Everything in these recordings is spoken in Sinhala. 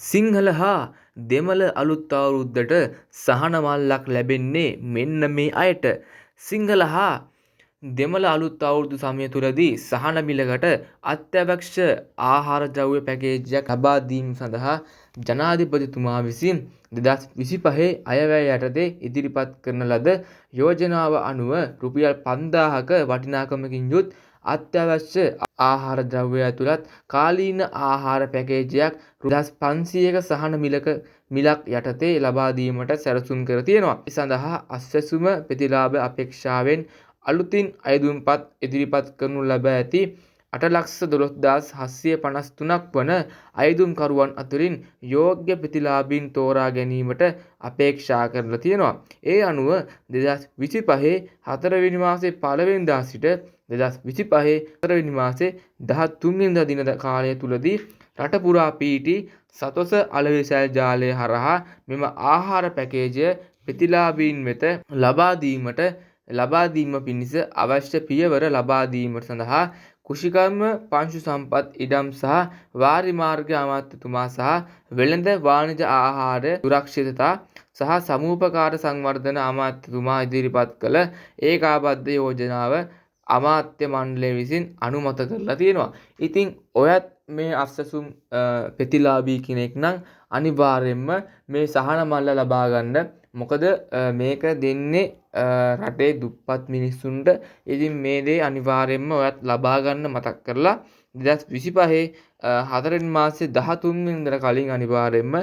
සිංහල හා දෙමළ අලුත් අවුරුද්දට සහන මල්ලක් ලැබෙන්නේ මෙන්න මේ අයට. සිංහල හා දෙමළ අලුත් අවුරුදු සමය තුළදී සහන මිලකට අත්‍යවශ්‍ය ආහාර ද්‍රව්‍ය පැකේජයක් ලබා දීම සඳහා ජනාධිපතිතුමා විසින් 2025 අයවැය යටතේ ඉදිරිපත් කරන ලද යෝජනාව අනුව රුපියල් 5000ක වටිනාකමකින් යුත් අත්‍යවශ්‍ය ආහාර ද්‍රව්‍ය ඇතුළත් කාලීන ආහාර පැකේජයක් රුපියල් 500ක සහන මිලක් යටතේ ලබා දීමට සැලසුම් කර තියෙනවා. ඒ සඳහා අස්වැසුම ප්‍රතිලාභ අපේක්ෂාවෙන් අලුතින් අයදුම්පත් ඉදිරිපත් කරනු ලැබ ඇති 8,12,753ක් වන අයදුම්කරුවන් අතුරින් යෝග්‍ය ප්‍රතිලාභීන් තෝරා ගැනීමට අපේක්ෂා කරලා තියෙනවා. ඒ අනුව 2025 4 වෙනි මාසයේ 1 වෙනිදා සිට 2025 4 වෙනි මාසයේ 13 වෙනිදා දින කාලය තුලදී රට පුරා පිහිටි සතොස අලෙවිසැල් ජාලය හරහා මෙම ආහාර පැකේජය ප්‍රතිලාභීන් වෙත ලබා දීම පිණිස අවශ්‍ය පියවර ලබා දීමට සඳහා කෘෂිකර්ම පංශු සම්පත් ඉඩම් සහ වාරි මාර්ග අමාත්‍යතුමා සහ වෙළඳ වාණිජ ආහාර සුරක්ෂිතතා සහ සමූපකාර සංවර්ධන අමාත්‍යතුමා ඉදිරිපත් කළ ඒකාබද්ධ යෝජනාව අමාත්‍ය මණ්ඩලය විසින් අනුමත කරලා තියෙනවා. ඉතින් ඔයත් මේ අස්වැසුම් ප්‍රතිලාභී කෙනෙක් නම් අනිවාර්යයෙන්ම මේ සහන මල්ල ලබා ගන්න. මොකද මේක දෙන්නේ රටේ දුප්පත් මිනිස්සුන්ට. ඉතින් මේ දේ අනිවාර්යයෙන්ම ඔයත් ලබා ගන්න මතක් කරලා 2025 4 වෙනි මාසයේ 13 වෙනිදාට කලින් අනිවාර්යයෙන්ම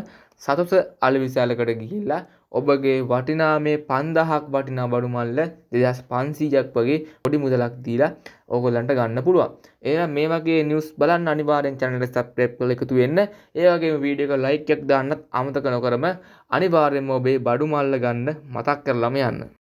සතොස අලෙවිසැලකට ගිහිල්ලා ඔබගේ වටිනා මේ 5000ක් වටිනා බඩු මල්ල 2500ක් වගේ පොඩි මුදලක් දීලා ඕගොල්ලන්ට ගන්න පුළුවන්. එහෙනම් මේ වගේ නිවුස් බලන්න අනිවාර්යෙන් channel එක subscribe කරලා එකතු වෙන්න. ඒ වගේම වීඩියෝ එක like එකක් දාන්නත් අමතක නොකරම අනිවාර්යෙන්ම ඔබේ බඩු මල්ල ගන්න මතක් කරලාම යන්න.